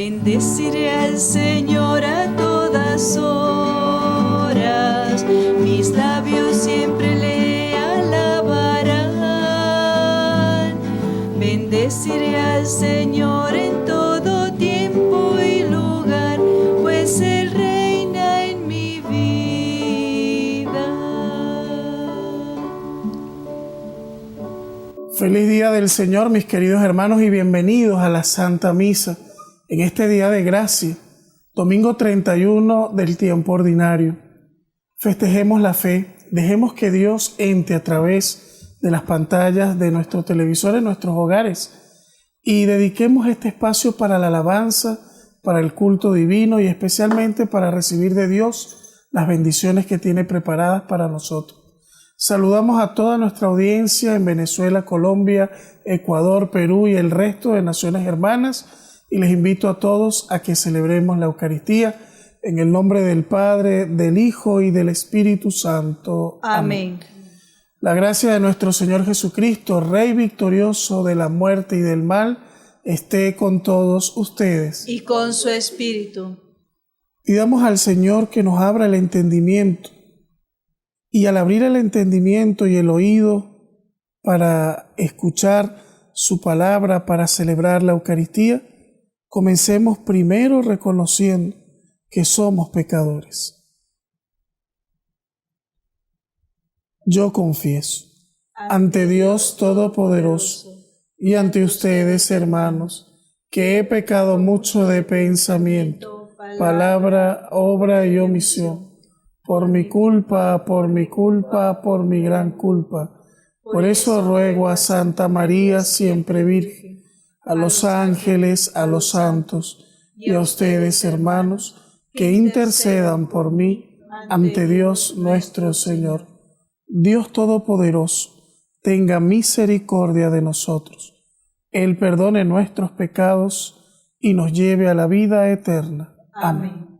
Bendeciré al Señor a todas horas, mis labios siempre le alabarán. Bendeciré al Señor en todo tiempo y lugar, pues Él reina en mi vida. Feliz día del Señor, mis queridos hermanos, y bienvenidos a la Santa Misa en este día de gracia, domingo 31 del tiempo ordinario. Festejemos la fe, dejemos que Dios entre a través de las pantallas de nuestro televisor en nuestros hogares y dediquemos este espacio para la alabanza, para el culto divino y especialmente para recibir de Dios las bendiciones que tiene preparadas para nosotros. Saludamos a toda nuestra audiencia en Venezuela, Colombia, Ecuador, Perú y el resto de naciones hermanas y les invito a todos a que celebremos la Eucaristía en el nombre del Padre, del Hijo y del Espíritu Santo. Amén. La gracia de nuestro Señor Jesucristo, Rey victorioso de la muerte y del mal, esté con todos ustedes. Y con su espíritu. Pidamos al Señor que nos abra el entendimiento. Y al abrir el entendimiento y el oído para escuchar su palabra, para celebrar la Eucaristía, comencemos primero reconociendo que somos pecadores. Yo confieso ante Dios Todopoderoso y ante ustedes, hermanos, que he pecado mucho de pensamiento, palabra, obra y omisión. Por mi culpa, por mi gran culpa. Por eso ruego a Santa María, siempre Virgen, a los ángeles, a los santos y a ustedes, hermanos, que intercedan por mí ante Dios nuestro Señor. Dios Todopoderoso, tenga misericordia de nosotros. Él perdone nuestros pecados y nos lleve a la vida eterna. Amén.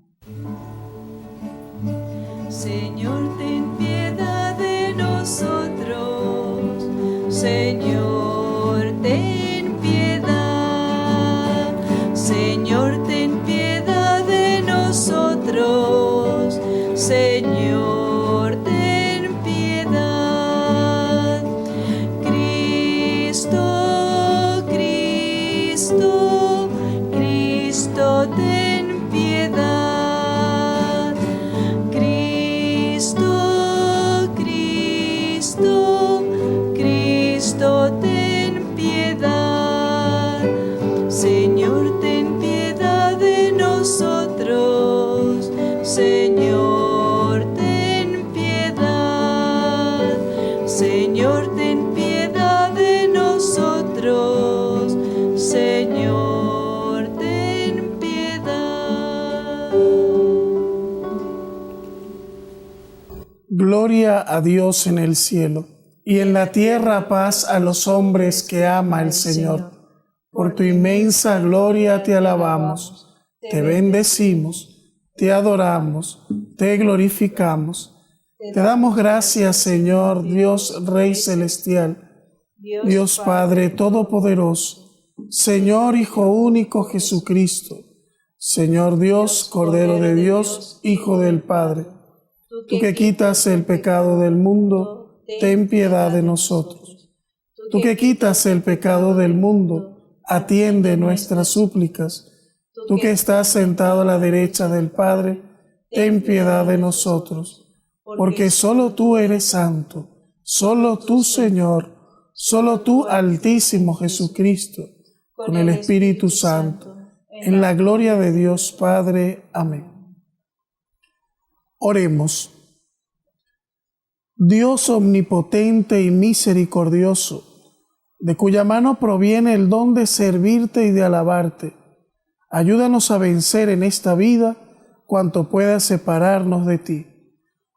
Señor, ten piedad de nosotros. Señor, ten piedad. Señor, ten piedad de nosotros. Señor, ten piedad. Cristo, Cristo, Cristo, ten piedad. Cristo, ten piedad. Señor, ten piedad de nosotros. Señor, ten piedad. Señor, ten piedad de nosotros. Señor, ten piedad. Gloria a Dios en el cielo, y en la tierra paz a los hombres que ama el Señor. Por tu inmensa gloria te alabamos, te bendecimos, te adoramos, te glorificamos. Te damos gracias, Señor, Dios Rey Celestial, Dios Padre Todopoderoso, Señor Hijo único Jesucristo, Señor Dios, Cordero de Dios, Hijo del Padre. Tú que quitas el pecado del mundo, ten piedad de nosotros. Tú que quitas el pecado del mundo, atiende nuestras súplicas. Tú que estás sentado a la derecha del Padre, ten piedad de nosotros. Porque solo tú eres santo, solo tú, Señor, solo tú, Altísimo Jesucristo, con el Espíritu Santo, en la gloria de Dios Padre. Amén. Oremos. Dios omnipotente y misericordioso, de cuya mano proviene el don de servirte y de alabarte, ayúdanos a vencer en esta vida cuanto pueda separarnos de ti.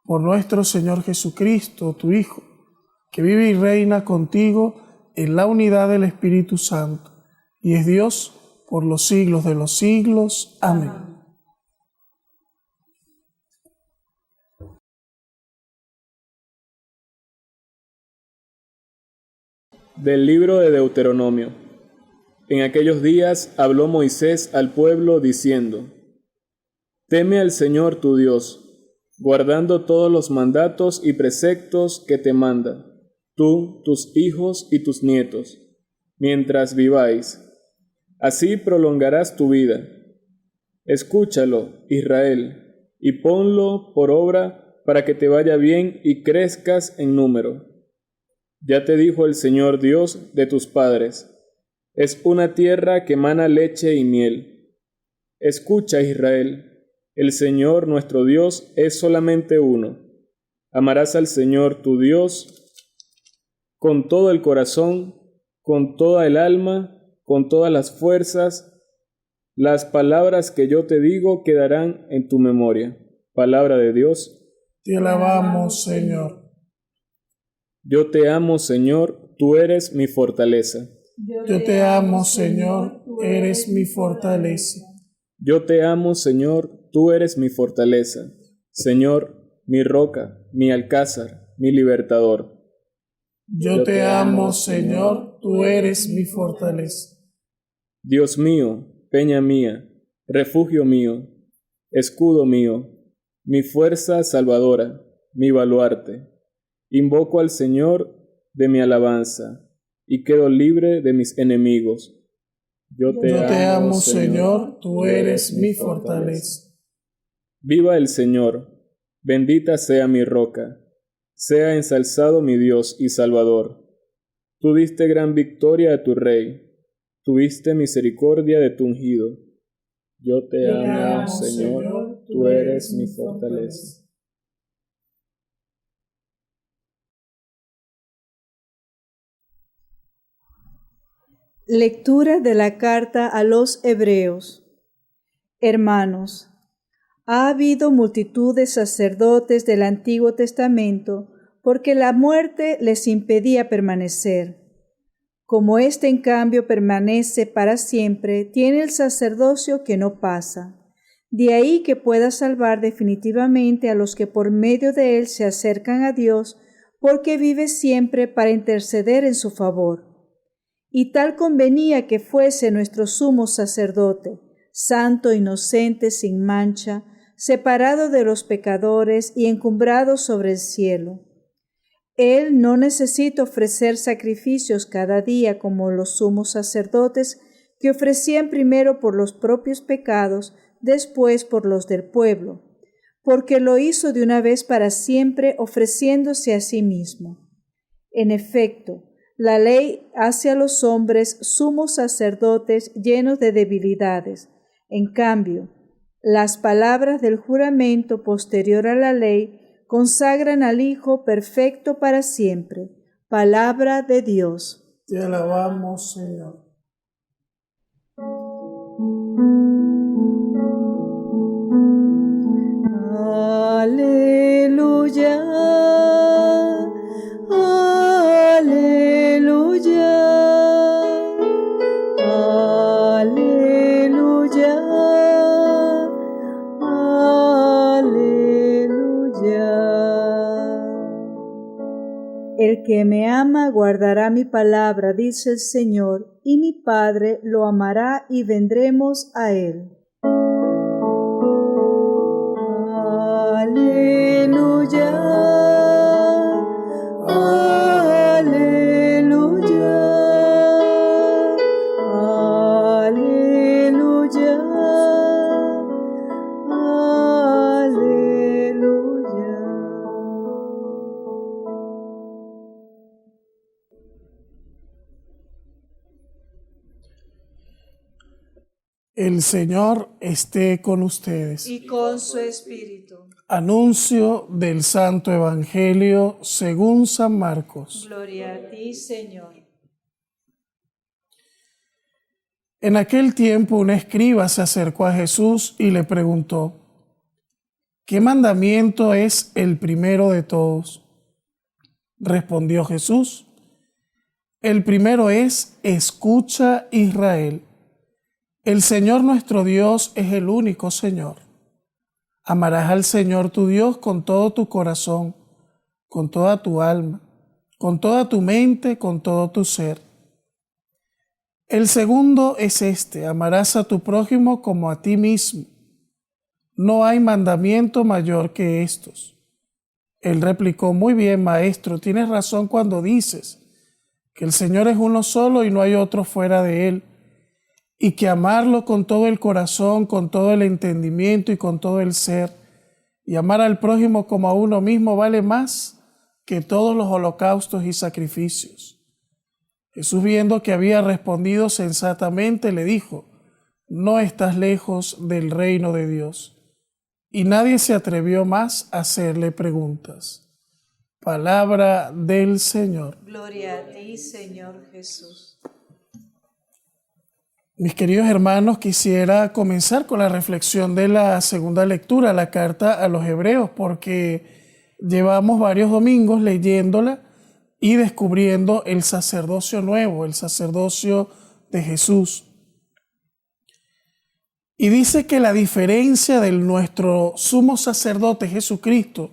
Por nuestro Señor Jesucristo, tu Hijo, que vive y reina contigo en la unidad del Espíritu Santo, y es Dios por los siglos de los siglos. Amén. Del libro de Deuteronomio. En aquellos días habló Moisés al pueblo diciendo: Teme al Señor tu Dios, guardando todos los mandatos y preceptos que te manda, tú, tus hijos y tus nietos, mientras viváis. Así prolongarás tu vida. Escúchalo, Israel, y ponlo por obra para que te vaya bien y crezcas en número. Ya te dijo el Señor Dios de tus padres: es una tierra que mana leche y miel. Escucha, Israel, el Señor nuestro Dios es solamente uno. Amarás al Señor tu Dios con todo el corazón, con toda el alma, con todas las fuerzas. Las palabras que yo te digo quedarán en tu memoria. Palabra de Dios. Te alabamos, Señor. Yo te amo, Señor, tú eres mi fortaleza. Yo te amo, Señor, eres mi fortaleza. Yo te amo, Señor, tú eres mi fortaleza. Señor, mi roca, mi alcázar, mi libertador. Yo te amo, Señor, tú eres mi fortaleza. Dios mío, peña mía, refugio mío, escudo mío, mi fuerza salvadora, mi baluarte. Invoco al Señor de mi alabanza y quedo libre de mis enemigos. Yo te amo, Señor, tú eres mi fortaleza. Viva el Señor, bendita sea mi roca, sea ensalzado mi Dios y Salvador. Tú diste gran victoria a tu Rey, tuviste misericordia de tu ungido. Yo te amo, Señor, tú eres mi fortaleza. Lectura de la carta a los Hebreos. Hermanos, ha habido multitud de sacerdotes del Antiguo Testamento porque la muerte les impedía permanecer. Como éste en cambio permanece para siempre, tiene el sacerdocio que no pasa. De ahí que pueda salvar definitivamente a los que por medio de él se acercan a Dios, porque vive siempre para interceder en su favor. Y tal convenía que fuese nuestro sumo sacerdote, santo, inocente, sin mancha, separado de los pecadores y encumbrado sobre el cielo. Él no necesita ofrecer sacrificios cada día como los sumos sacerdotes que ofrecían primero por los propios pecados, después por los del pueblo, porque lo hizo de una vez para siempre ofreciéndose a sí mismo. En efecto, la ley hace a los hombres sumos sacerdotes llenos de debilidades. En cambio, las palabras del juramento posterior a la ley consagran al Hijo perfecto para siempre. Palabra de Dios. Te alabamos, Señor. Aleluya. Aleluya. Aleluya. Aleluya. El que me ama guardará mi palabra, dice el Señor, y mi Padre lo amará y vendremos a él. Aleluya. Aleluya. Aleluya. Aleluya. El Señor esté con ustedes. Y con su espíritu. Anuncio del Santo Evangelio según San Marcos. Gloria a ti, Señor. En aquel tiempo un escriba se acercó a Jesús y le preguntó: ¿qué mandamiento es el primero de todos? Respondió Jesús: el primero es: escucha, Israel. El Señor nuestro Dios es el único Señor. Amarás al Señor tu Dios con todo tu corazón, con toda tu alma, con toda tu mente, con todo tu ser. El segundo es este: amarás a tu prójimo como a ti mismo. No hay mandamiento mayor que estos. Él replicó: muy bien, maestro, tienes razón cuando dices que el Señor es uno solo y no hay otro fuera de Él, y que amarlo con todo el corazón, con todo el entendimiento y con todo el ser, y amar al prójimo como a uno mismo vale más que todos los holocaustos y sacrificios. Jesús, viendo que había respondido sensatamente, le dijo: no estás lejos del reino de Dios. Y nadie se atrevió más a hacerle preguntas. Palabra del Señor. Gloria a ti, Señor Jesús. Mis queridos hermanos, quisiera comenzar con la reflexión de la segunda lectura, la carta a los Hebreos, porque llevamos varios domingos leyéndola y descubriendo el sacerdocio nuevo, el sacerdocio de Jesús. Y dice que la diferencia de nuestro sumo sacerdote Jesucristo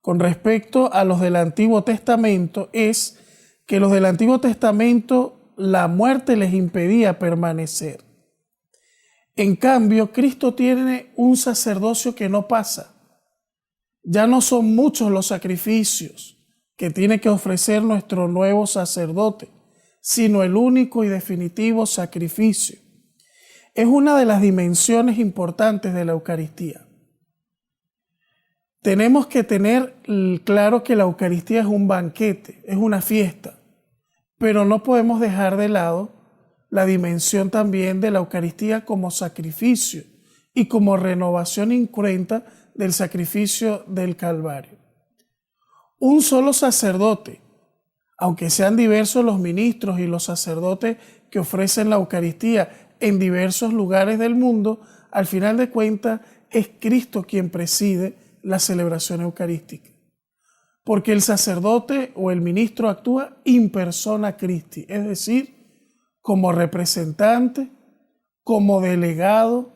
con respecto a los del Antiguo Testamento es que los del Antiguo Testamento la muerte les impedía permanecer. En cambio, Cristo tiene un sacerdocio que no pasa. Ya no son muchos los sacrificios que tiene que ofrecer nuestro nuevo sacerdote, sino el único y definitivo sacrificio. Es una de las dimensiones importantes de la Eucaristía. Tenemos que tener claro que la Eucaristía es un banquete, es una fiesta, pero no podemos dejar de lado la dimensión también de la Eucaristía como sacrificio y como renovación incruenta del sacrificio del Calvario. Un solo sacerdote, aunque sean diversos los ministros y los sacerdotes que ofrecen la Eucaristía en diversos lugares del mundo, al final de cuentas es Cristo quien preside la celebración eucarística. Porque el sacerdote o el ministro actúa in persona Christi, es decir, como representante, como delegado,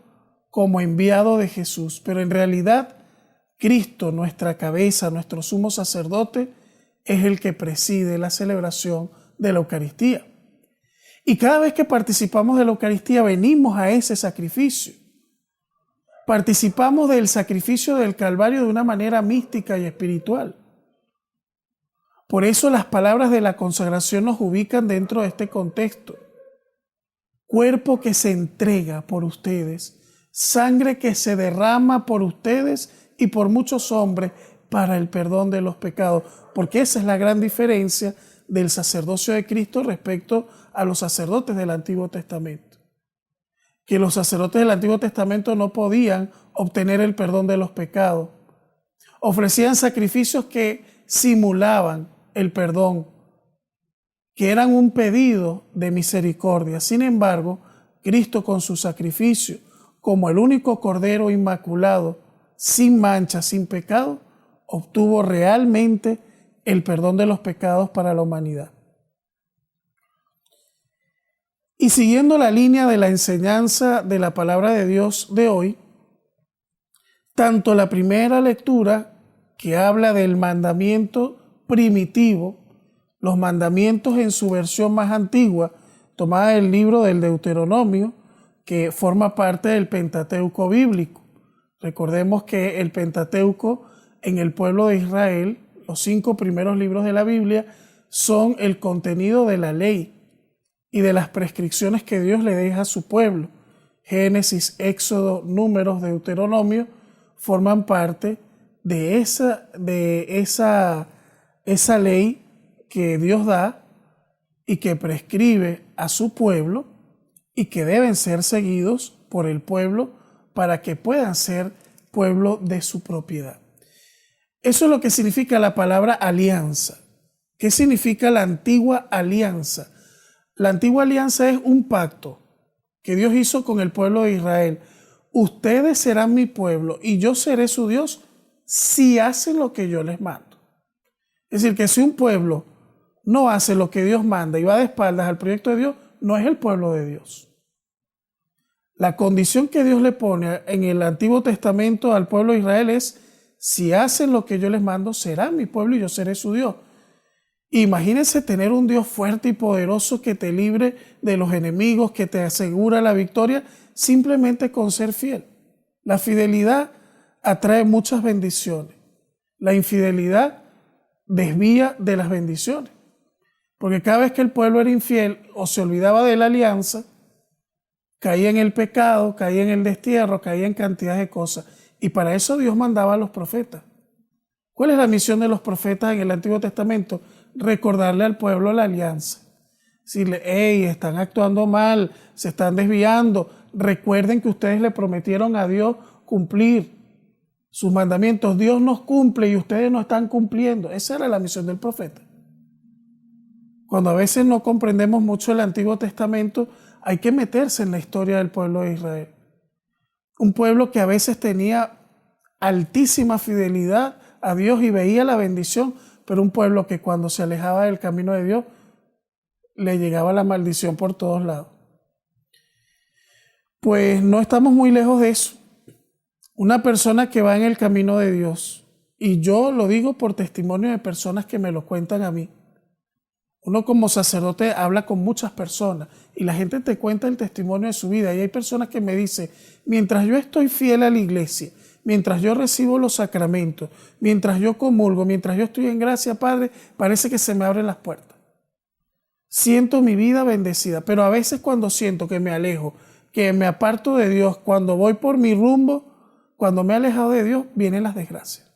como enviado de Jesús. Pero en realidad, Cristo, nuestra cabeza, nuestro sumo sacerdote, es el que preside la celebración de la Eucaristía. Y cada vez que participamos de la Eucaristía, venimos a ese sacrificio. Participamos del sacrificio del Calvario de una manera mística y espiritual. Por eso las palabras de la consagración nos ubican dentro de este contexto. Cuerpo que se entrega por ustedes, sangre que se derrama por ustedes y por muchos hombres para el perdón de los pecados. Porque esa es la gran diferencia del sacerdocio de Cristo respecto a los sacerdotes del Antiguo Testamento. Que los sacerdotes del Antiguo Testamento no podían obtener el perdón de los pecados. Ofrecían sacrificios que simulaban el perdón, que eran un pedido de misericordia. Sin embargo, Cristo con su sacrificio, como el único Cordero inmaculado, sin mancha, sin pecado, obtuvo realmente el perdón de los pecados para la humanidad. Y siguiendo la línea de la enseñanza de la palabra de Dios de hoy, tanto la primera lectura, que habla del mandamiento primitivo, los mandamientos en su versión más antigua, tomada del libro del Deuteronomio, que forma parte del Pentateuco bíblico. Recordemos que el Pentateuco en el pueblo de Israel, los 5 primeros libros de la Biblia, son el contenido de la ley y de las prescripciones que Dios le deja a su pueblo. Génesis, Éxodo, Números, Deuteronomio forman parte de esa ley que Dios da y que prescribe a su pueblo y que deben ser seguidos por el pueblo para que puedan ser pueblo de su propiedad. Eso es lo que significa la palabra alianza. ¿Qué significa la antigua alianza? La antigua alianza es un pacto que Dios hizo con el pueblo de Israel. Ustedes serán mi pueblo y yo seré su Dios si hacen lo que yo les mando. Es decir, que si un pueblo no hace lo que Dios manda y va de espaldas al proyecto de Dios, no es el pueblo de Dios. La condición que Dios le pone en el Antiguo Testamento al pueblo de Israel es: si hacen lo que yo les mando, serán mi pueblo y yo seré su Dios. Imagínense tener un Dios fuerte y poderoso que te libre de los enemigos, que te asegura la victoria simplemente con ser fiel. La fidelidad atrae muchas bendiciones. La infidelidad desvía de las bendiciones. Porque cada vez que el pueblo era infiel o se olvidaba de la alianza, caía en el pecado, caía en el destierro, caía en cantidad de cosas. Y para eso Dios mandaba a los profetas. ¿Cuál es la misión de los profetas en el Antiguo Testamento? Recordarle al pueblo la alianza. Decirle, hey, están actuando mal, se están desviando. Recuerden que ustedes le prometieron a Dios cumplir sus mandamientos. Dios nos cumple y ustedes no están cumpliendo. Esa era la misión del profeta. Cuando a veces no comprendemos mucho el Antiguo Testamento, hay que meterse en la historia del pueblo de Israel. Un pueblo que a veces tenía altísima fidelidad a Dios y veía la bendición, pero un pueblo que cuando se alejaba del camino de Dios, le llegaba la maldición por todos lados. Pues no estamos muy lejos de eso. Una persona que va en el camino de Dios, y yo lo digo por testimonio de personas que me lo cuentan a mí. Uno como sacerdote habla con muchas personas y la gente te cuenta el testimonio de su vida. Y hay personas que me dicen, mientras yo estoy fiel a la iglesia, mientras yo recibo los sacramentos, mientras yo comulgo, mientras yo estoy en gracia, Padre, parece que se me abren las puertas. Siento mi vida bendecida, pero a veces cuando siento que me alejo, que me aparto de Dios, cuando voy por mi rumbo, cuando me he alejado de Dios, vienen las desgracias.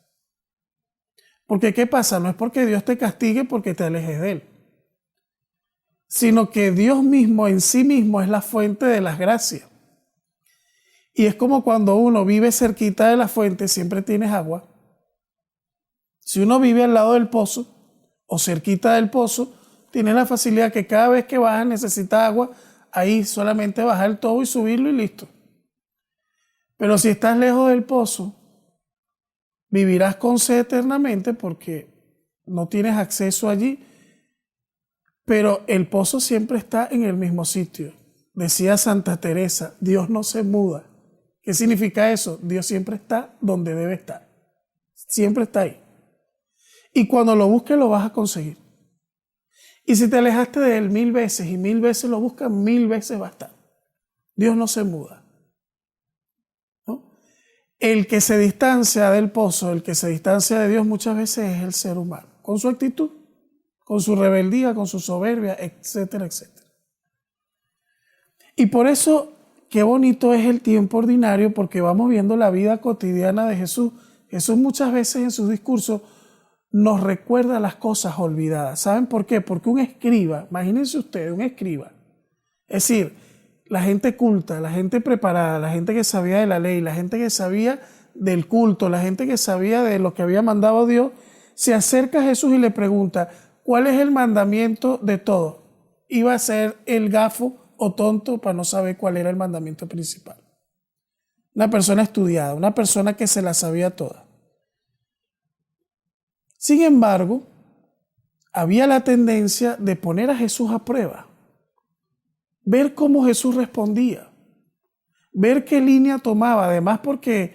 Porque ¿qué pasa? No es porque Dios te castigue porque te alejes de Él, sino que Dios mismo en sí mismo es la fuente de las gracias. Y es como cuando uno vive cerquita de la fuente, siempre tienes agua. Si uno vive al lado del pozo o cerquita del pozo, tiene la facilidad que cada vez que baja necesita agua, ahí solamente bajar el tubo y subirlo y listo. Pero si estás lejos del pozo, vivirás con sed eternamente porque no tienes acceso allí. Pero el pozo siempre está en el mismo sitio. Decía Santa Teresa, Dios no se muda. ¿Qué significa eso? Dios siempre está donde debe estar. Siempre está ahí. Y cuando lo busques lo vas a conseguir. Y si te alejaste de Él 1000 veces y 1000 veces lo buscas, 1000 veces va a estar. Dios no se muda. ¿No? El que se distancia del pozo, el que se distancia de Dios muchas veces es el ser humano, con su actitud, con su rebeldía, con su soberbia, etcétera, etcétera. Y por eso, qué bonito es el tiempo ordinario, porque vamos viendo la vida cotidiana de Jesús. Jesús muchas veces en sus discursos nos recuerda las cosas olvidadas. ¿Saben por qué? Porque un escriba, imagínense ustedes, un escriba, es decir, la gente culta, la gente preparada, la gente que sabía de la ley, la gente que sabía del culto, la gente que sabía de lo que había mandado Dios, se acerca a Jesús y le pregunta, ¿cuál es el mandamiento de todo? Iba a ser el gafo o tonto para no saber cuál era el mandamiento principal. Una persona estudiada, una persona que se la sabía toda. Sin embargo, había la tendencia de poner a Jesús a prueba, ver cómo Jesús respondía, ver qué línea tomaba, además porque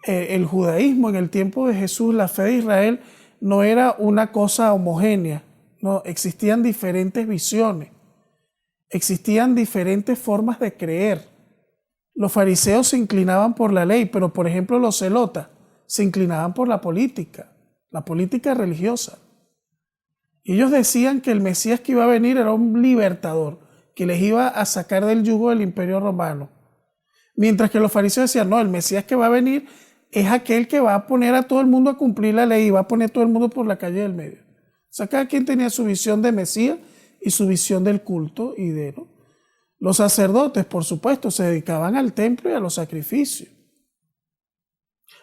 el judaísmo en el tiempo de Jesús, la fe de Israel, no era una cosa homogénea. No, existían diferentes visiones, existían diferentes formas de creer. Los fariseos se inclinaban por la ley, pero por ejemplo los celotas se inclinaban por la política religiosa. Y ellos decían que el Mesías que iba a venir era un libertador, que les iba a sacar del yugo del Imperio Romano. Mientras que los fariseos decían, no, el Mesías que va a venir es aquel que va a poner a todo el mundo a cumplir la ley y va a poner a todo el mundo por la calle del medio. O sea, cada quien tenía su visión de Mesías y su visión del culto y de, ¿no? Los sacerdotes, por supuesto, se dedicaban al templo y a los sacrificios.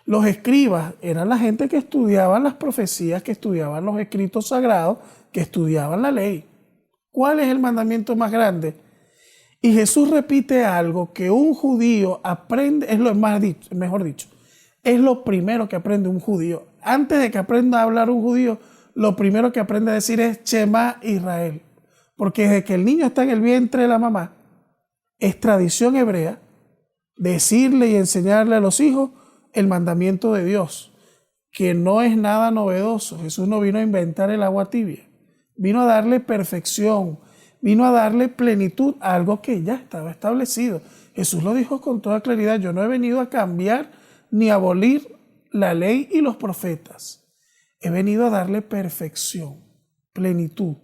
Los escribas eran la gente que estudiaban las profecías, que estudiaban los escritos sagrados, que estudiaban la ley. ¿Cuál es el mandamiento más grande? Y Jesús repite algo que un judío aprende, mejor dicho, es lo primero que aprende un judío. Antes de que aprenda a hablar un judío, lo primero que aprende a decir es Shema Israel. Porque desde que el niño está en el vientre de la mamá, es tradición hebrea decirle y enseñarle a los hijos el mandamiento de Dios, que no es nada novedoso. Jesús no vino a inventar el agua tibia. vino a darle perfección, vino a darle plenitud a algo que ya estaba establecido. Jesús lo dijo con toda claridad: yo no he venido a cambiar ni a abolir la ley y los profetas. He venido a darle perfección, plenitud.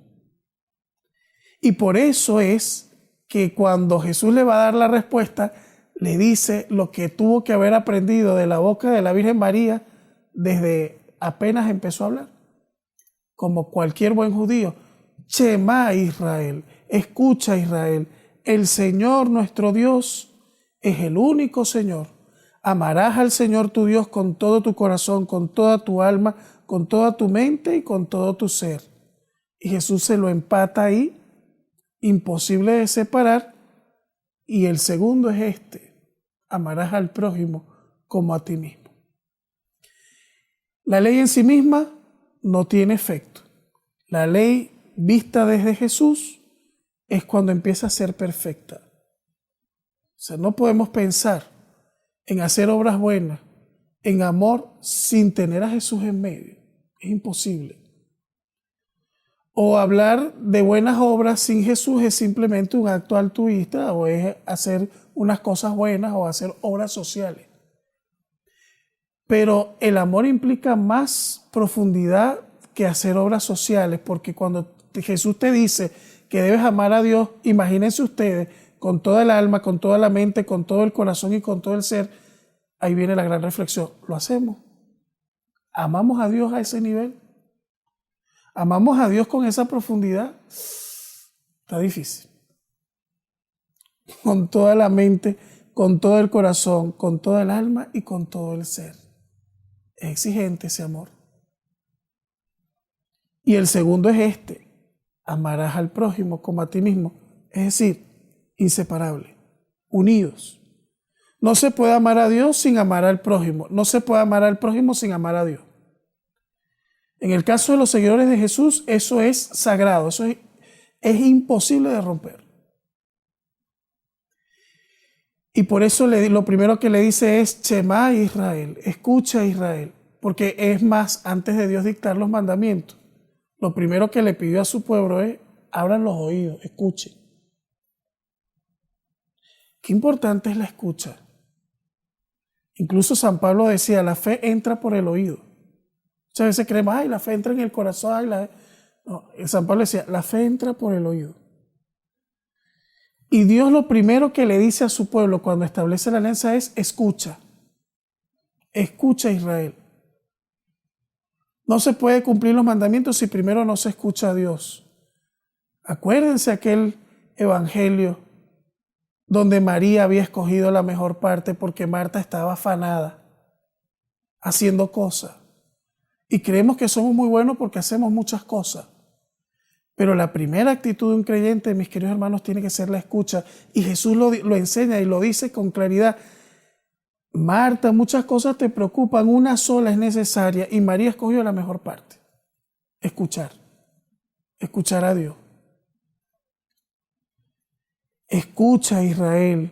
Y por eso es que cuando Jesús le va a dar la respuesta, le dice lo que tuvo que haber aprendido de la boca de la Virgen María desde apenas empezó a hablar. Como cualquier buen judío: Shema Israel, escucha Israel, el Señor nuestro Dios es el único Señor. Amarás al Señor tu Dios con todo tu corazón, con toda tu alma, con toda tu mente y con todo tu ser. Y Jesús se lo empata ahí, imposible de separar. Y el segundo es este: amarás al prójimo como a ti mismo. La ley en sí misma no tiene efecto. La ley vista desde Jesús es cuando empieza a ser perfecta. O sea, no podemos pensar en hacer obras buenas, en amor, sin tener a Jesús en medio. Es imposible. O hablar de buenas obras sin Jesús es simplemente un acto altruista, o es hacer unas cosas buenas o hacer obras sociales. Pero el amor implica más profundidad que hacer obras sociales, porque cuando Jesús te dice que debes amar a Dios, imagínense ustedes, con toda el alma, con toda la mente, con todo el corazón y con todo el ser. Ahí viene la gran reflexión: ¿lo hacemos? ¿Amamos a Dios a ese nivel? ¿Amamos a Dios con esa profundidad? Está difícil. Con toda la mente, con todo el corazón, con toda el alma y con todo el ser. Es exigente ese amor. Y el segundo es este: amarás al prójimo como a ti mismo. Es decir, inseparable, unidos. No se puede amar a Dios sin amar al prójimo. No se puede amar al prójimo sin amar a Dios. En el caso de los seguidores de Jesús, eso es sagrado, eso es imposible de romper. Y por eso lo primero que le dice es: Shema Israel, escucha Israel. Porque es más, antes de Dios dictar los mandamientos, lo primero que le pidió a su pueblo es: abran los oídos, escuchen. Qué importante es la escucha. Incluso San Pablo decía: la fe entra por el oído. Muchas veces creemos: ay, la fe entra en el corazón. No, San Pablo decía: la fe entra por el oído. Y Dios lo primero que le dice a su pueblo cuando establece la alianza es: escucha. Escucha Israel. No se puede cumplir los mandamientos si primero no se escucha a Dios. Acuérdense aquel evangelio donde María había escogido la mejor parte porque Marta estaba afanada, haciendo cosas. Y creemos que somos muy buenos porque hacemos muchas cosas. Pero la primera actitud de un creyente, mis queridos hermanos, tiene que ser la escucha. Y Jesús lo enseña y lo dice con claridad. Marta, muchas cosas te preocupan, una sola es necesaria, y María escogió la mejor parte: escuchar a Dios. Escucha Israel,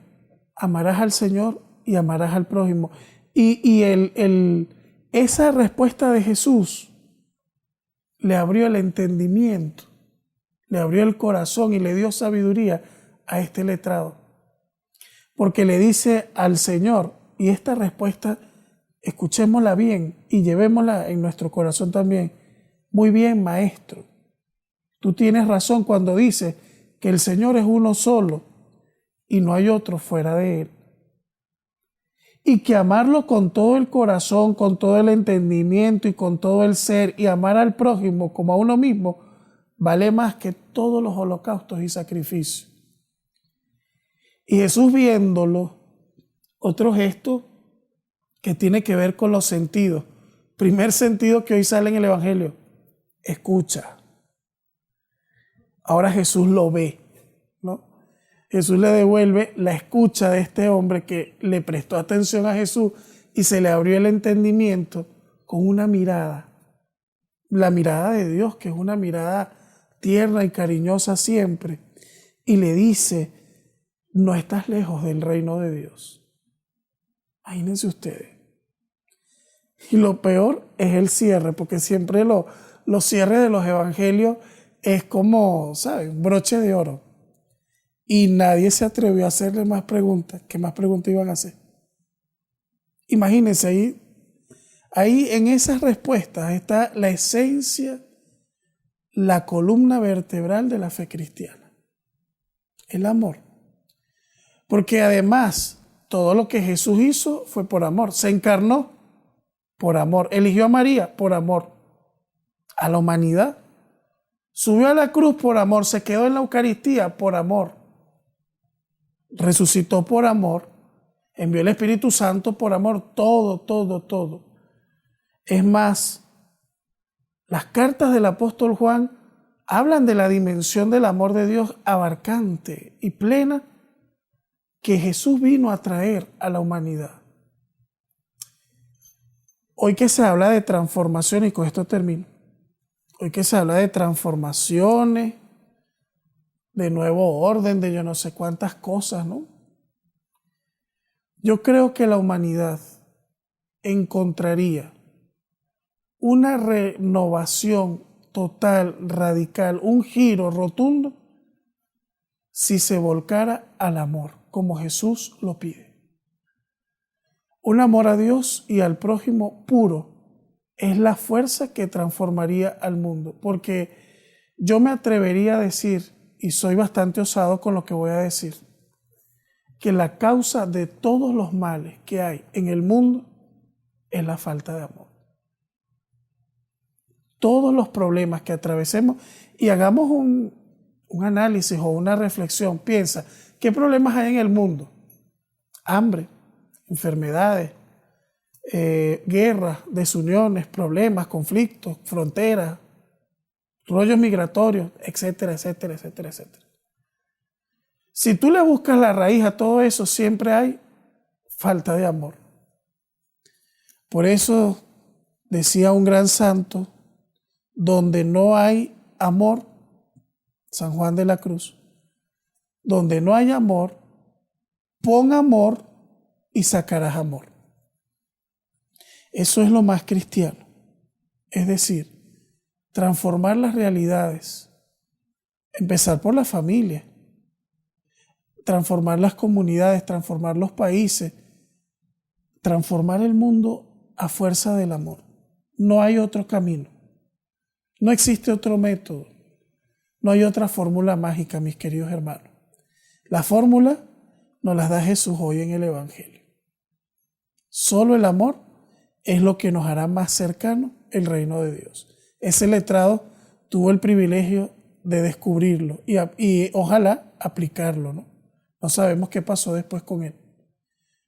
amarás al Señor y amarás al prójimo. Y esa respuesta de Jesús le abrió el entendimiento, le abrió el corazón y le dio sabiduría a este letrado. Porque le dice al Señor, y esta respuesta escuchémosla bien y llevémosla en nuestro corazón también: muy bien, maestro, tú tienes razón cuando dices que el Señor es uno solo y no hay otro fuera de Él. Y que amarlo con todo el corazón, con todo el entendimiento y con todo el ser, y amar al prójimo como a uno mismo, vale más que todos los holocaustos y sacrificios. Y Jesús, viéndolo, otro gesto que tiene que ver con los sentidos. Primer sentido que hoy sale en el Evangelio: escucha. Ahora Jesús lo ve, ¿no? Jesús le devuelve la escucha de este hombre que le prestó atención a Jesús y se le abrió el entendimiento con una mirada. La mirada de Dios, que es una mirada tierna y cariñosa siempre. Y le dice: no estás lejos del reino de Dios. Imagínense ustedes. Y lo peor es el cierre, porque siempre los cierres de los evangelios es como, ¿sabes? Un broche de oro. Y nadie se atrevió a hacerle más preguntas. ¿Qué más preguntas iban a hacer? Imagínense, ahí en esas respuestas está la esencia, la columna vertebral de la fe cristiana. El amor. Porque además, todo lo que Jesús hizo fue por amor. Se encarnó por amor. Eligió a María por amor. A la humanidad. Subió a la cruz por amor. Se quedó en la Eucaristía por amor. Resucitó por amor. Envió el Espíritu Santo por amor. Todo. Es más, las cartas del apóstol Juan hablan de la dimensión del amor de Dios abarcante y plena que Jesús vino a traer a la humanidad. Hoy que se habla de transformación, y con esto termino, hoy que se habla de transformaciones, de nuevo orden, de yo no sé cuántas cosas, ¿no? Yo creo que la humanidad encontraría una renovación total, radical, un giro rotundo si se volcara al amor, como Jesús lo pide. Un amor a Dios y al prójimo puro es la fuerza que transformaría al mundo, porque yo me atrevería a decir, y soy bastante osado con lo que voy a decir, que la causa de todos los males que hay en el mundo es la falta de amor. Todos los problemas que atravesemos, y hagamos un análisis o una reflexión, piensa, ¿qué problemas hay en el mundo? Hambre, enfermedades, guerras, desuniones, problemas, conflictos, fronteras, rollos migratorios, etcétera. Si tú le buscas la raíz a todo eso, siempre hay falta de amor. Por eso decía un gran santo, donde no hay amor, San Juan de la Cruz, donde no hay amor, pon amor y sacarás amor. Eso es lo más cristiano. Es decir, transformar las realidades, empezar por la familia, transformar las comunidades, transformar los países, transformar el mundo a fuerza del amor. No hay otro camino. No existe otro método. No hay otra fórmula mágica, mis queridos hermanos. La fórmula nos la da Jesús hoy en el Evangelio. Solo el amor es lo que nos hará más cercano el reino de Dios. Ese letrado tuvo el privilegio de descubrirlo y ojalá aplicarlo, ¿no? No sabemos qué pasó después con él.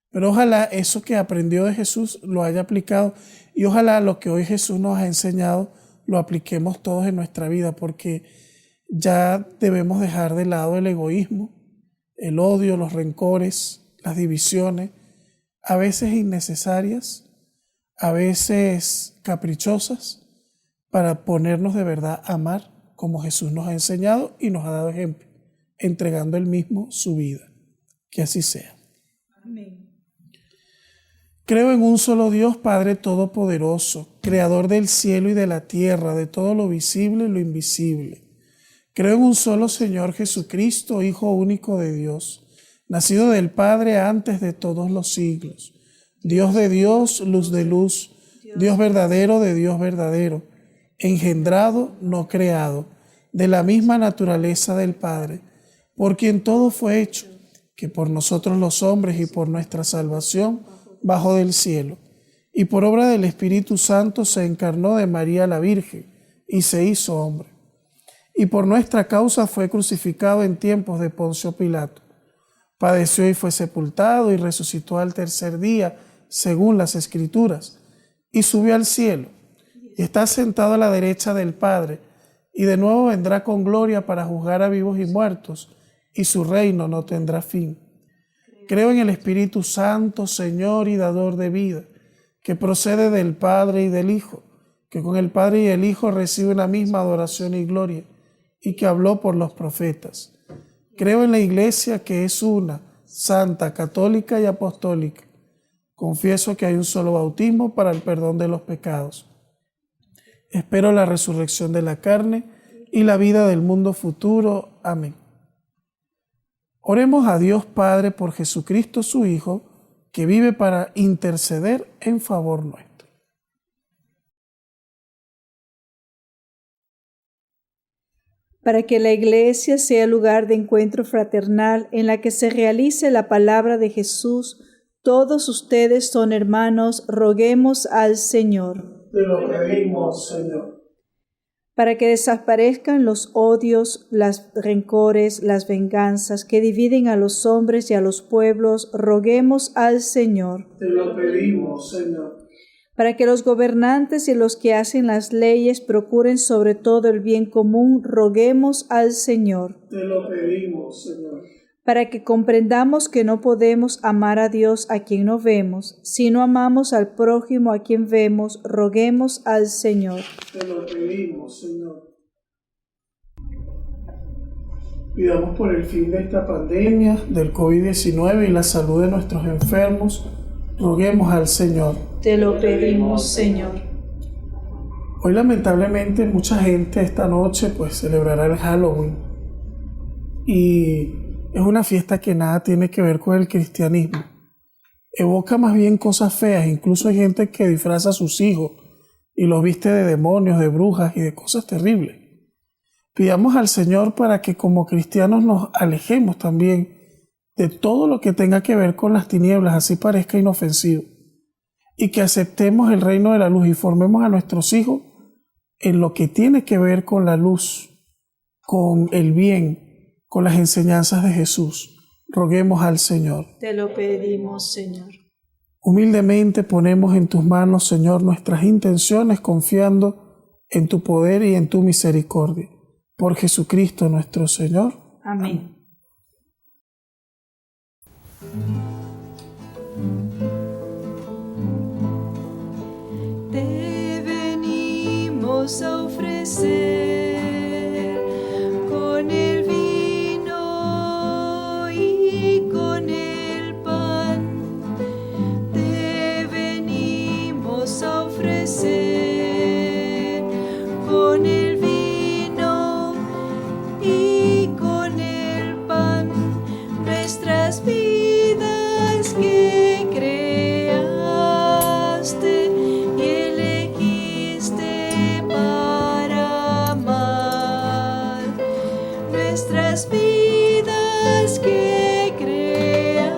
Pero ojalá eso que aprendió de Jesús lo haya aplicado y ojalá lo que hoy Jesús nos ha enseñado lo apliquemos todos en nuestra vida, porque ya debemos dejar de lado el egoísmo, el odio, los rencores, las divisiones, a veces innecesarias, a veces caprichosas, para ponernos de verdad a amar como Jesús nos ha enseñado y nos ha dado ejemplo, entregando Él mismo su vida. Que así sea. Amén. Creo en un solo Dios, Padre Todopoderoso, Creador del cielo y de la tierra, de todo lo visible y lo invisible. Creo en un solo Señor Jesucristo, Hijo único de Dios, nacido del Padre antes de todos los siglos, Dios de Dios, luz de luz, Dios verdadero de Dios verdadero, engendrado, no creado, de la misma naturaleza del Padre, por quien todo fue hecho, que por nosotros los hombres y por nuestra salvación bajó del cielo, y por obra del Espíritu Santo se encarnó de María la Virgen y se hizo hombre. Y por nuestra causa fue crucificado en tiempos de Poncio Pilato. Padeció y fue sepultado y resucitó al tercer día, según las Escrituras, y subió al cielo, y está sentado a la derecha del Padre, y de nuevo vendrá con gloria para juzgar a vivos y muertos, y su reino no tendrá fin. Creo en el Espíritu Santo, Señor y dador de vida, que procede del Padre y del Hijo, que con el Padre y el Hijo recibe la misma adoración y gloria, y que habló por los profetas. Creo en la Iglesia, que es una, santa, católica y apostólica. Confieso que hay un solo bautismo para el perdón de los pecados. Espero la resurrección de la carne y la vida del mundo futuro. Amén. Oremos a Dios Padre por Jesucristo su Hijo, que vive para interceder en favor nuestro. Para que la Iglesia sea lugar de encuentro fraternal en la que se realice la palabra de Jesús, todos ustedes son hermanos, roguemos al Señor. Te lo pedimos, Señor. Para que desaparezcan los odios, los rencores, las venganzas que dividen a los hombres y a los pueblos, roguemos al Señor. Te lo pedimos, Señor. Para que los gobernantes y los que hacen las leyes procuren sobre todo el bien común, roguemos al Señor. Te lo pedimos, Señor. Para que comprendamos que no podemos amar a Dios a quien no vemos, si no amamos al prójimo a quien vemos, roguemos al Señor. Te lo pedimos, Señor. Pidamos por el fin de esta pandemia del COVID-19 y la salud de nuestros enfermos, roguemos al Señor. Te lo pedimos, Señor. Hoy lamentablemente mucha gente esta noche pues celebrará el Halloween y es una fiesta que nada tiene que ver con el cristianismo. Evoca más bien cosas feas, incluso hay gente que disfraza a sus hijos y los viste de demonios, de brujas y de cosas terribles. Pidamos al Señor para que como cristianos nos alejemos también de todo lo que tenga que ver con las tinieblas, así parezca inofensivo, y que aceptemos el reino de la luz y formemos a nuestros hijos en lo que tiene que ver con la luz, con el bien, con las enseñanzas de Jesús. Roguemos al Señor. Te lo pedimos, Señor. Humildemente ponemos en tus manos, Señor, nuestras intenciones, confiando en tu poder y en tu misericordia. Por Jesucristo nuestro Señor. Amén. Te venimos a ofrecer con el vino y con el pan. Te venimos a ofrecer con el vino y con el pan nuestras vidas que creaste y elegiste para amar. Nuestras vidas que creaste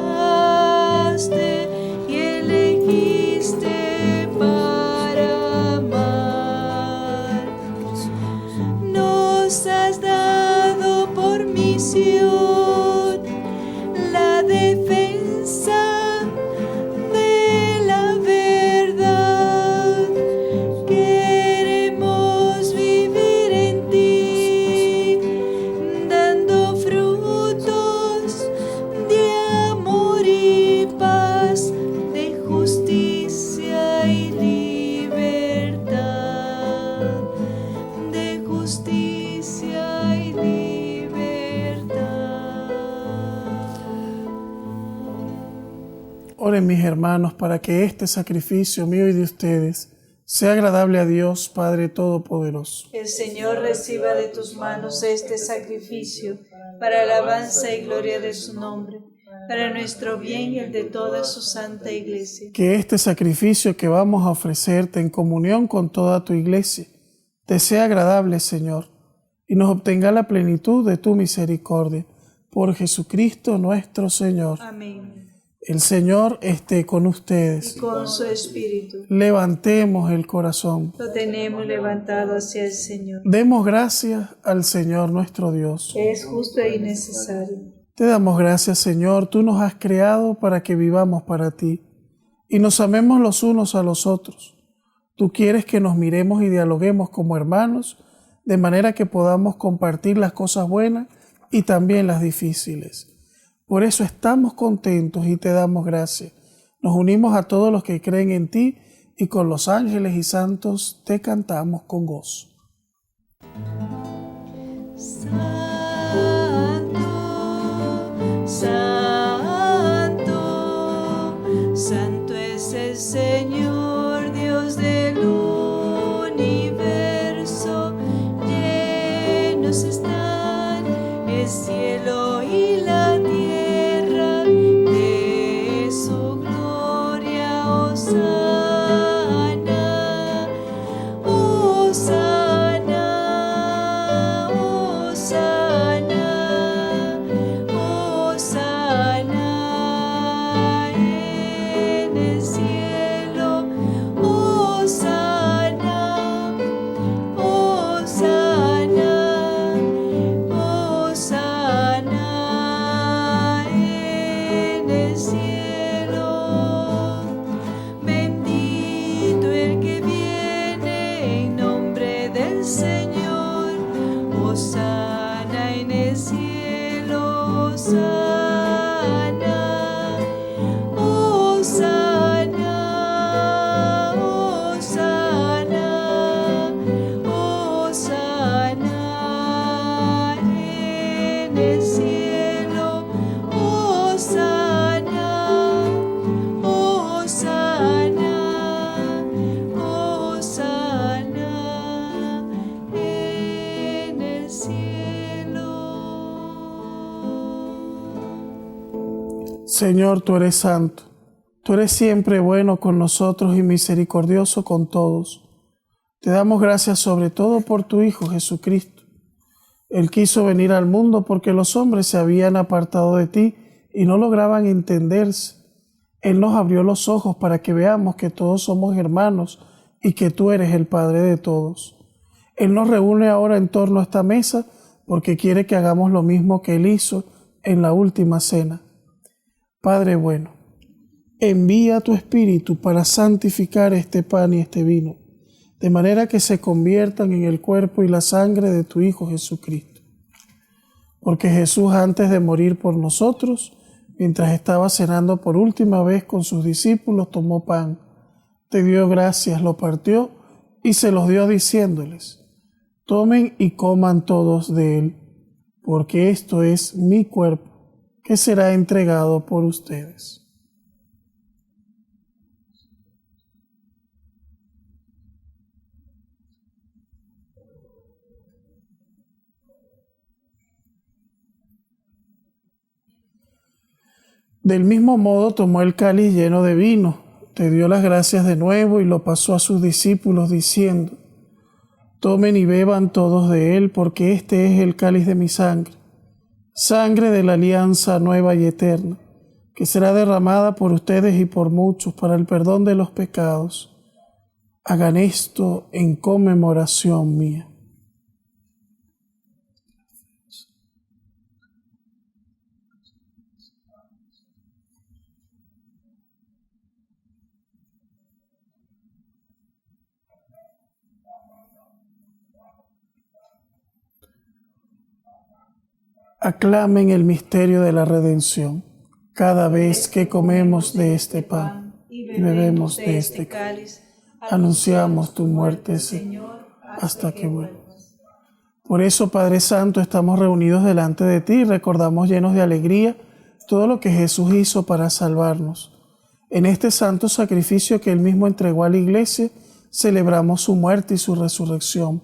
y elegiste para amar. Nos has dado por misión la defensa de la verdad. Queremos vivir en ti, dando frutos de amor y paz, de justicia y libertad, de justicia y libertad. Oren mis hermanos para que este sacrificio mío y de ustedes sea agradable a Dios Padre Todopoderoso. El Señor reciba de tus manos este sacrificio para alabanza y gloria de su nombre, para nuestro bien y el de toda su santa Iglesia. Que este sacrificio que vamos a ofrecerte en comunión con toda tu Iglesia te sea agradable, Señor, y nos obtenga la plenitud de tu misericordia. Por Jesucristo nuestro Señor. Amén. El Señor esté con ustedes. Y con su espíritu. Levantemos el corazón. Lo tenemos levantado hacia el Señor. Demos gracias al Señor nuestro Dios. Que es justo y necesario. Te damos gracias, Señor. Tú nos has creado para que vivamos para ti y nos amemos los unos a los otros. Tú quieres que nos miremos y dialoguemos como hermanos, de manera que podamos compartir las cosas buenas y también las difíciles. Por eso estamos contentos y te damos gracias. Nos unimos a todos los que creen en ti y con los ángeles y santos te cantamos con gozo. Santo, santo, santo es el Señor, Dios del universo, lleno Señor, tú eres santo. Tú eres siempre bueno con nosotros y misericordioso con todos. Te damos gracias sobre todo por tu Hijo Jesucristo. Él quiso venir al mundo porque los hombres se habían apartado de ti y no lograban entenderse. Él nos abrió los ojos para que veamos que todos somos hermanos y que tú eres el Padre de todos. Él nos reúne ahora en torno a esta mesa porque quiere que hagamos lo mismo que Él hizo en la última cena. Padre bueno, envía tu Espíritu para santificar este pan y este vino, de manera que se conviertan en el cuerpo y la sangre de tu Hijo Jesucristo. Porque Jesús, antes de morir por nosotros, mientras estaba cenando por última vez con sus discípulos, tomó pan, te dio gracias, lo partió y se los dio diciéndoles: tomen y coman todos de él, porque esto es mi cuerpo, que será entregado por ustedes. Del mismo modo tomó el cáliz lleno de vino, te dio las gracias de nuevo y lo pasó a sus discípulos diciendo: tomen y beban todos de él, porque este es el cáliz de mi sangre, sangre de la alianza nueva y eterna, que será derramada por ustedes y por muchos para el perdón de los pecados. Hagan esto en conmemoración mía. Aclamen el misterio de la redención. Cada vez que comemos de este pan y bebemos de este cáliz, anunciamos tu muerte, Señor, hasta que vuelvas. Por eso, Padre Santo, estamos reunidos delante de ti y recordamos llenos de alegría todo lo que Jesús hizo para salvarnos. En este santo sacrificio que Él mismo entregó a la Iglesia, celebramos su muerte y su resurrección.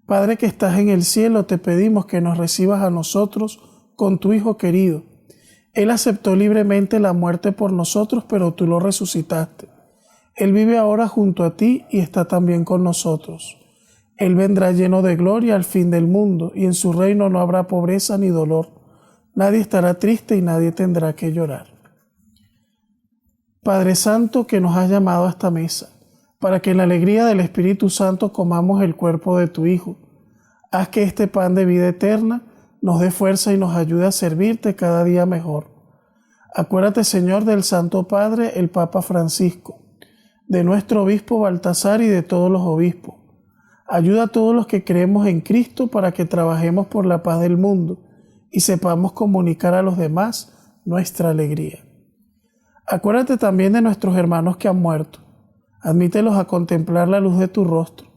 Padre que estás en el cielo, te pedimos que nos recibas a nosotros con tu Hijo querido. Él aceptó libremente la muerte por nosotros, pero tú lo resucitaste. Él vive ahora junto a ti y está también con nosotros. Él vendrá lleno de gloria al fin del mundo, y en su reino no habrá pobreza ni dolor. Nadie estará triste y nadie tendrá que llorar. Padre Santo, que nos has llamado a esta mesa, para que en la alegría del Espíritu Santo comamos el cuerpo de tu Hijo. Haz que este pan de vida eterna nos dé fuerza y nos ayude a servirte cada día mejor. Acuérdate, Señor, del Santo Padre, el Papa Francisco, de nuestro obispo Baltasar y de todos los obispos. Ayuda a todos los que creemos en Cristo para que trabajemos por la paz del mundo y sepamos comunicar a los demás nuestra alegría. Acuérdate también de nuestros hermanos que han muerto. Admítelos a contemplar la luz de tu rostro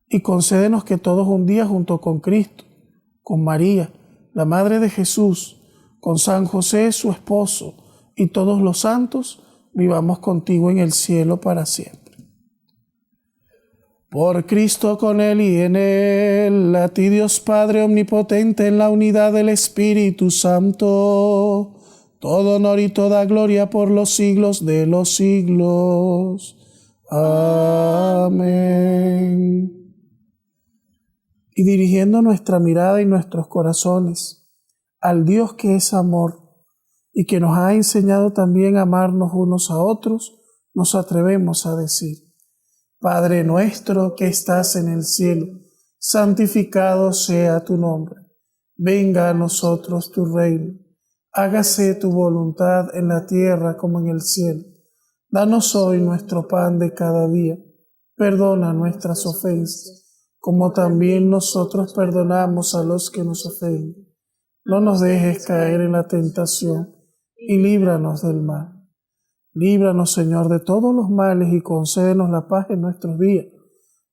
y concédenos que todos un día junto con Cristo, con María, la Madre de Jesús, con San José, su esposo, y todos los santos, vivamos contigo en el cielo para siempre. Por Cristo, con Él y en Él, a ti Dios Padre omnipotente, en la unidad del Espíritu Santo, todo honor y toda gloria por los siglos de los siglos. Amén. Y dirigiendo nuestra mirada y nuestros corazones al Dios que es amor y que nos ha enseñado también a amarnos unos a otros, nos atrevemos a decir: Padre nuestro que estás en el cielo, santificado sea tu nombre. Venga a nosotros tu reino. Hágase tu voluntad en la tierra como en el cielo. Danos hoy nuestro pan de cada día. Perdona nuestras ofensas, como también nosotros perdonamos a los que nos ofenden. No nos dejes caer en la tentación, y líbranos del mal. Líbranos, Señor, de todos los males y concédenos la paz en nuestros días,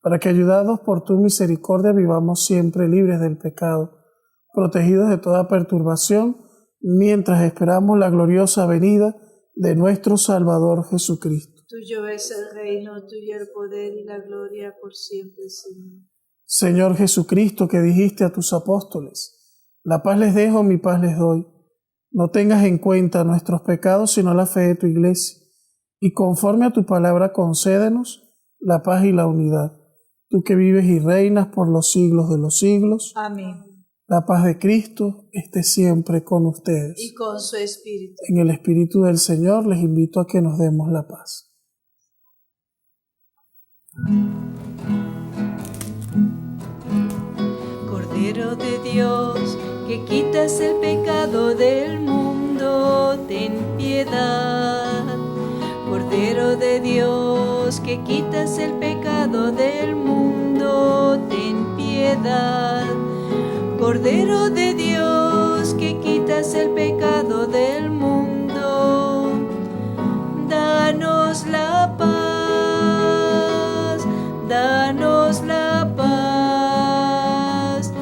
para que, ayudados por tu misericordia, vivamos siempre libres del pecado, protegidos de toda perturbación, mientras esperamos la gloriosa venida de nuestro Salvador Jesucristo. Tuyo es el reino, tuyo el poder y la gloria por siempre, Señor. Señor Jesucristo, que dijiste a tus apóstoles: la paz les dejo, mi paz les doy. No tengas en cuenta nuestros pecados, sino la fe de tu Iglesia. Y conforme a tu palabra concédenos la paz y la unidad. Tú que vives y reinas por los siglos de los siglos. Amén. La paz de Cristo esté siempre con ustedes. Y con su espíritu. En el Espíritu del Señor les invito a que nos demos la paz. Cordero de Dios, que quitas el pecado del mundo, ten piedad. Cordero de Dios, que quitas el pecado del mundo, ten piedad. Cordero de Dios, que quitas el pecado del mundo, danos la paz, danos la paz,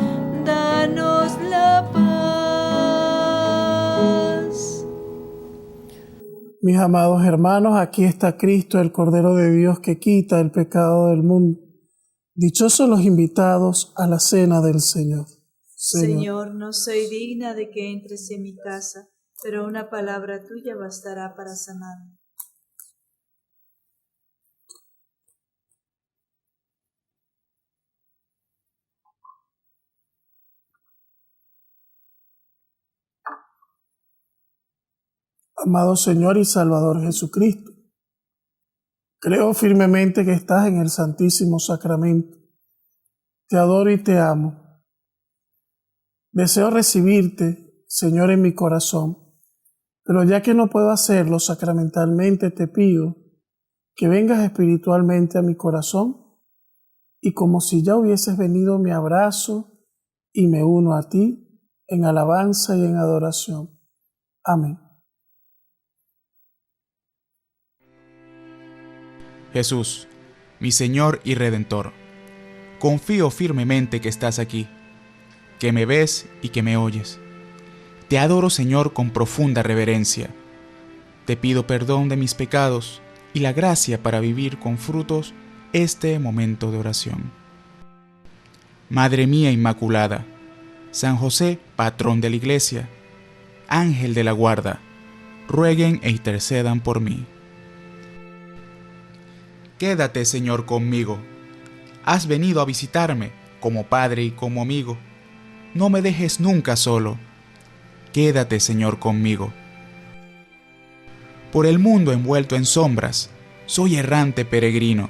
danos la paz. Mis amados hermanos, aquí está Cristo, el Cordero de Dios que quita el pecado del mundo. Dichosos los invitados a la cena del Señor. Señor, no soy digna de que entres en mi casa, pero una palabra tuya bastará para sanarme. Amado Señor y Salvador Jesucristo, creo firmemente que estás en el Santísimo Sacramento. Te adoro y te amo. Deseo recibirte, Señor, en mi corazón, pero ya que no puedo hacerlo sacramentalmente, te pido que vengas espiritualmente a mi corazón y como si ya hubieses venido me abrazo y me uno a ti en alabanza y en adoración. Amén. Jesús, mi Señor y Redentor, confío firmemente que estás aquí, que me ves y que me oyes. Te adoro, Señor, con profunda reverencia. Te pido perdón de mis pecados y la gracia para vivir con frutos este momento de oración. Madre mía Inmaculada, San José, patrón de la Iglesia, Ángel de la guarda, rueguen e intercedan por mí. Quédate, Señor, conmigo. Has venido a visitarme como Padre y como amigo. No me dejes nunca solo. Quédate, Señor, conmigo. Por el mundo envuelto en sombras, soy errante peregrino.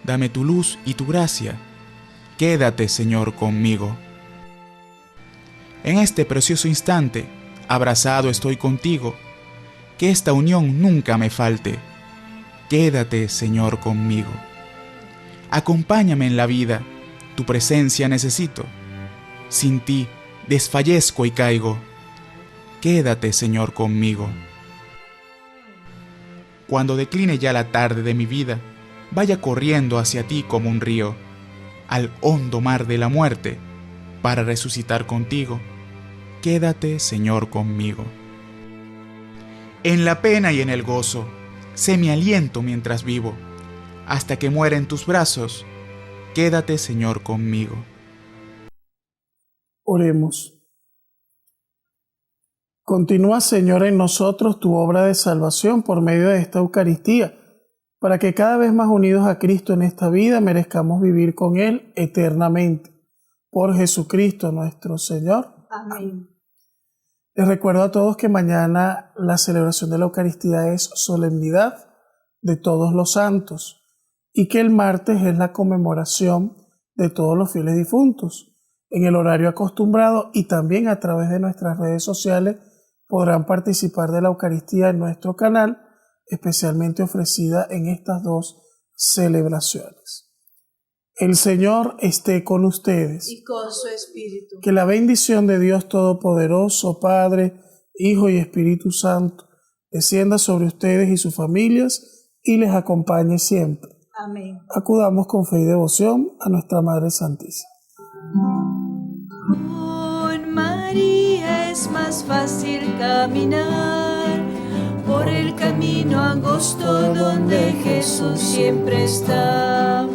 Dame tu luz y tu gracia. Quédate, Señor, conmigo. En este precioso instante, abrazado estoy contigo. Que esta unión nunca me falte. Quédate, Señor, conmigo. Acompáñame en la vida, tu presencia necesito. Sin ti desfallezco y caigo. Quédate, Señor, conmigo. Cuando decline ya la tarde de mi vida, vaya corriendo hacia ti como un río, al hondo mar de la muerte, para resucitar contigo. Quédate, Señor, conmigo. En la pena y en el gozo, sé mi aliento mientras vivo, hasta que muera en tus brazos. Quédate, Señor, conmigo. Oremos. Continúa, Señor, en nosotros tu obra de salvación por medio de esta Eucaristía, para que cada vez más unidos a Cristo en esta vida merezcamos vivir con Él eternamente. Por Jesucristo nuestro Señor. Amén. Les recuerdo a todos que mañana la celebración de la Eucaristía es solemnidad de todos los santos y que el martes es la conmemoración de todos los fieles difuntos. En el horario acostumbrado y también a través de nuestras redes sociales podrán participar de la Eucaristía en nuestro canal, especialmente ofrecida en estas dos celebraciones. El Señor esté con ustedes. Y con su espíritu. Que la bendición de Dios Todopoderoso, Padre, Hijo y Espíritu Santo, descienda sobre ustedes y sus familias y les acompañe siempre. Amén. Acudamos con fe y devoción a nuestra Madre Santísima. Con María es más fácil caminar por el camino angosto donde Jesús siempre está.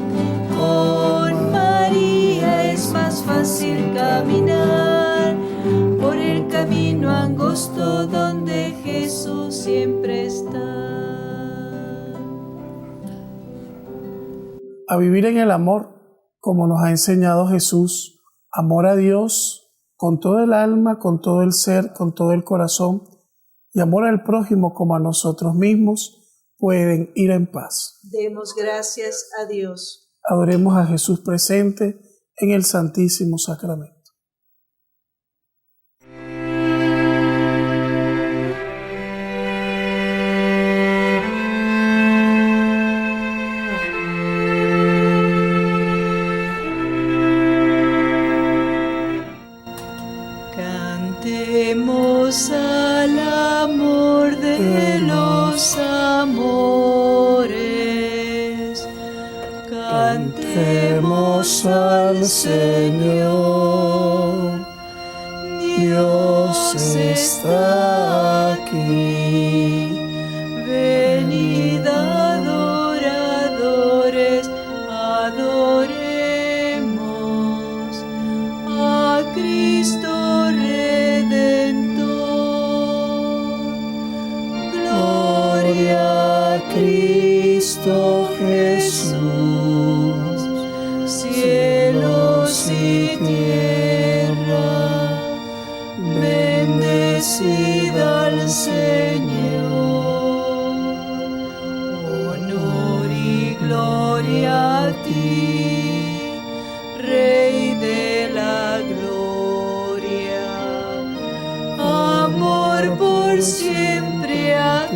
Con María es más fácil caminar por el camino angosto a vivir en el amor, como nos ha enseñado Jesús, amor a Dios con todo el alma, con todo el ser, con todo el corazón, y amor al prójimo como a nosotros mismos, pueden ir en paz. Demos gracias a Dios. Adoremos a Jesús presente en el Santísimo Sacramento. Cantemos al amor de los amores. Cantemos al Señor. Dios está aquí. Venid adoradores, adoremos a Cristo Redentor. Gloria a Cristo Jesús, cielos y tierra, bendecid al Señor. Honor y gloria a ti, Rey de la gloria. Amor por siempre a ti,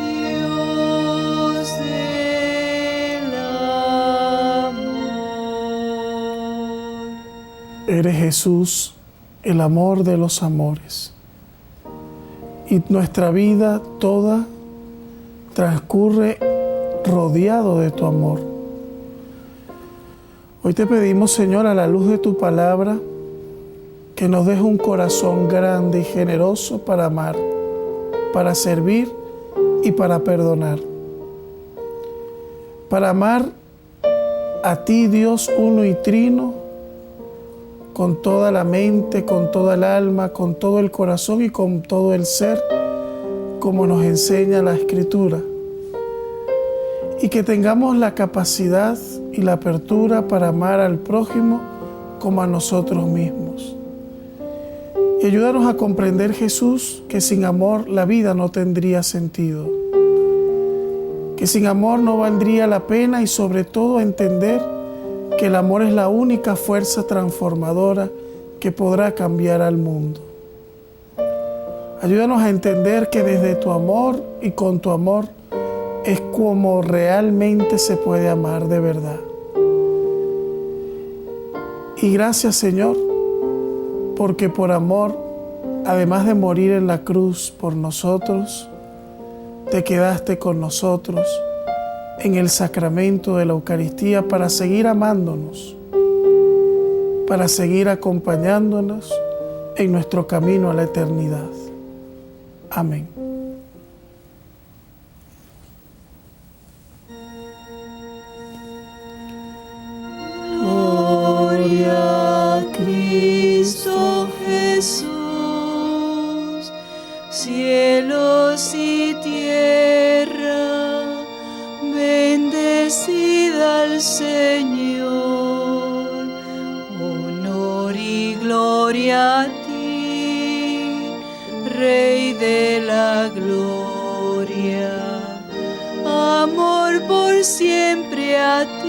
Dios del amor. Eres Jesús, el amor de los amores. Y nuestra vida toda transcurre rodeado de tu amor. Hoy te pedimos, Señor, a la luz de tu palabra, que nos deje un corazón grande y generoso para amar, para servir y para perdonar. Para amar a ti, Dios uno y trino, con toda la mente, con toda el alma, con todo el corazón y con todo el ser, como nos enseña la Escritura. Y que tengamos la capacidad y la apertura para amar al prójimo como a nosotros mismos. Y ayúdanos a comprender, Jesús, que sin amor la vida no tendría sentido, que sin amor no valdría la pena, y sobre todo entender que el amor es la única fuerza transformadora que podrá cambiar al mundo. Ayúdanos a entender que desde tu amor y con tu amor es como realmente se puede amar de verdad. Y gracias, Señor, porque por amor, además de morir en la cruz por nosotros, te quedaste con nosotros en el sacramento de la Eucaristía para seguir amándonos, para seguir acompañándonos en nuestro camino a la eternidad. Amén. Gloria a Cristo Jesús, cielos y tierra, bendecid al Señor. Honor y gloria a ti, Rey de la gloria. Amor por siempre a ti,